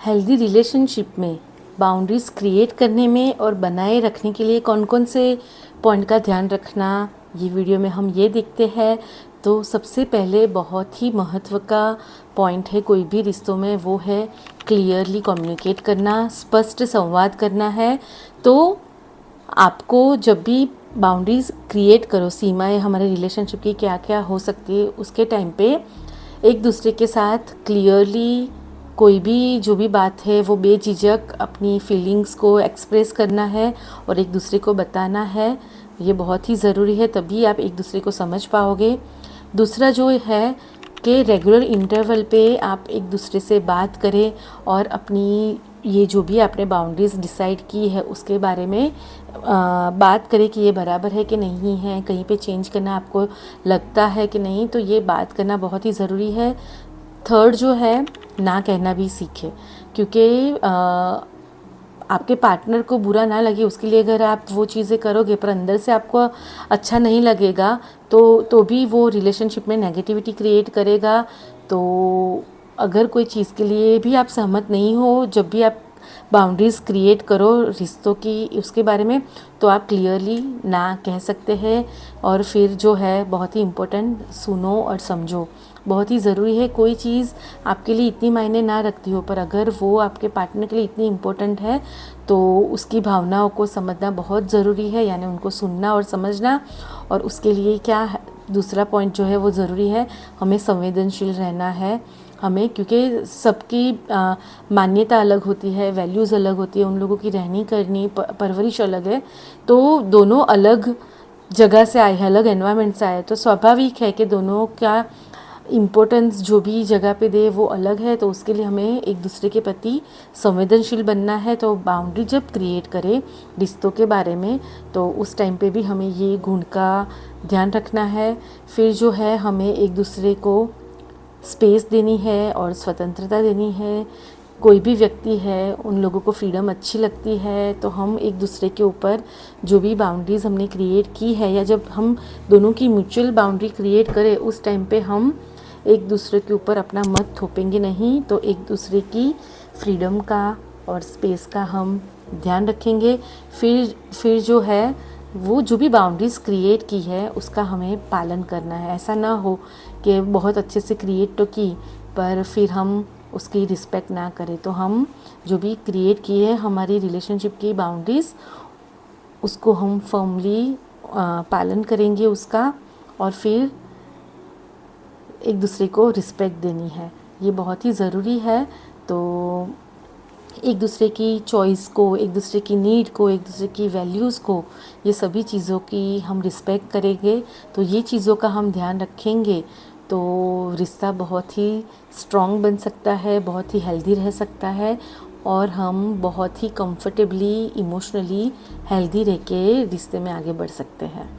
Healthy relationship में boundaries create करने में और बनाए रखने के लिए कौन कौन से पॉइंट का ध्यान रखना, ये वीडियो में हम ये देखते हैं। तो सबसे पहले बहुत ही महत्व का पॉइंट है कोई भी रिश्तों में, वो है क्लियरली कम्युनिकेट करना, स्पष्ट संवाद करना है। तो आपको जब भी बाउंड्रीज़ क्रिएट करो, सीमाएं हमारे रिलेशनशिप की क्या क्या हो सकती है, उसके टाइम पे एक दूसरे के साथ क्लियरली कोई भी जो भी बात है वो बेझिझक अपनी फीलिंग्स को एक्सप्रेस करना है और एक दूसरे को बताना है। ये बहुत ही ज़रूरी है, तभी आप एक दूसरे को समझ पाओगे। दूसरा जो है कि रेगुलर इंटरवल पे आप एक दूसरे से बात करें और अपनी ये जो भी आपने बाउंड्रीज़ डिसाइड की है उसके बारे में बात करें कि ये बराबर है कि नहीं है, कहीं पे चेंज करना आपको लगता है कि नहीं। तो ये बात करना बहुत ही ज़रूरी है। थर्ड जो है, ना कहना भी सीखे, क्योंकि आपके पार्टनर को बुरा ना लगे उसके लिए अगर आप वो चीज़ें करोगे पर अंदर से आपको अच्छा नहीं लगेगा तो भी वो रिलेशनशिप में नेगेटिविटी क्रिएट करेगा। तो अगर कोई चीज़ के लिए भी आप सहमत नहीं हो, जब भी आप बाउंड्रीज़ क्रिएट करो रिश्तों की उसके बारे में, तो आप क्लियरली ना कह सकते हैं। और फिर जो है बहुत ही इम्पोर्टेंट, सुनो और समझो, बहुत ही ज़रूरी है। कोई चीज़ आपके लिए इतनी मायने ना रखती हो पर अगर वो आपके पार्टनर के लिए इतनी इम्पोर्टेंट है तो उसकी भावनाओं को समझना बहुत ज़रूरी है, यानी उनको सुनना और समझना। और उसके लिए क्या है, दूसरा पॉइंट जो है वो ज़रूरी है, हमें संवेदनशील रहना है। हमें, क्योंकि सबकी मान्यता अलग होती है, वैल्यूज़ अलग होती है, उन लोगों की रहनी करनी परवरिश अलग है। तो दोनों अलग जगह से आए हैं, अलग एनवायरनमेंट से आए, तो स्वाभाविक है कि दोनों का इम्पोर्टेंस जो भी जगह पे दे वो अलग है। तो उसके लिए हमें एक दूसरे के प्रति संवेदनशील बनना है। तो बाउंड्री जब क्रिएट करें रिश्तों के बारे में, तो उस टाइम पे भी हमें ये गुण का ध्यान रखना है। फिर जो है हमें एक दूसरे को स्पेस देनी है और स्वतंत्रता देनी है। कोई भी व्यक्ति है, उन लोगों को फ्रीडम अच्छी लगती है, तो हम एक दूसरे के ऊपर जो भी बाउंड्रीज़ हमने क्रिएट की है, या जब हम दोनों की म्यूचुअल बाउंड्री क्रिएट करें उस टाइम पे हम एक दूसरे के ऊपर अपना मत थोपेंगे नहीं। तो एक दूसरे की फ्रीडम का और स्पेस का हम ध्यान रखेंगे। फिर जो है वो जो भी बाउंड्रीज़ क्रिएट की है उसका हमें पालन करना है। ऐसा ना हो कि बहुत अच्छे से क्रिएट तो की पर फिर हम उसकी रिस्पेक्ट ना करें। तो हम जो भी क्रिएट किए है हमारी रिलेशनशिप की बाउंड्रीज़, उसको हम फर्मली पालन करेंगे उसका, और फिर एक दूसरे को रिस्पेक्ट देनी है। ये बहुत ही ज़रूरी है। तो एक दूसरे की चॉइस को, एक दूसरे की नीड को, एक दूसरे की वैल्यूज़ को, ये सभी चीज़ों की हम रिस्पेक्ट करेंगे, तो ये चीज़ों का हम ध्यान रखेंगे, तो रिश्ता बहुत ही स्ट्रॉन्ग बन सकता है, बहुत ही हेल्दी रह सकता है और हम बहुत ही कंफर्टेबली इमोशनली हेल्दी रह के रिश्ते में आगे बढ़ सकते हैं।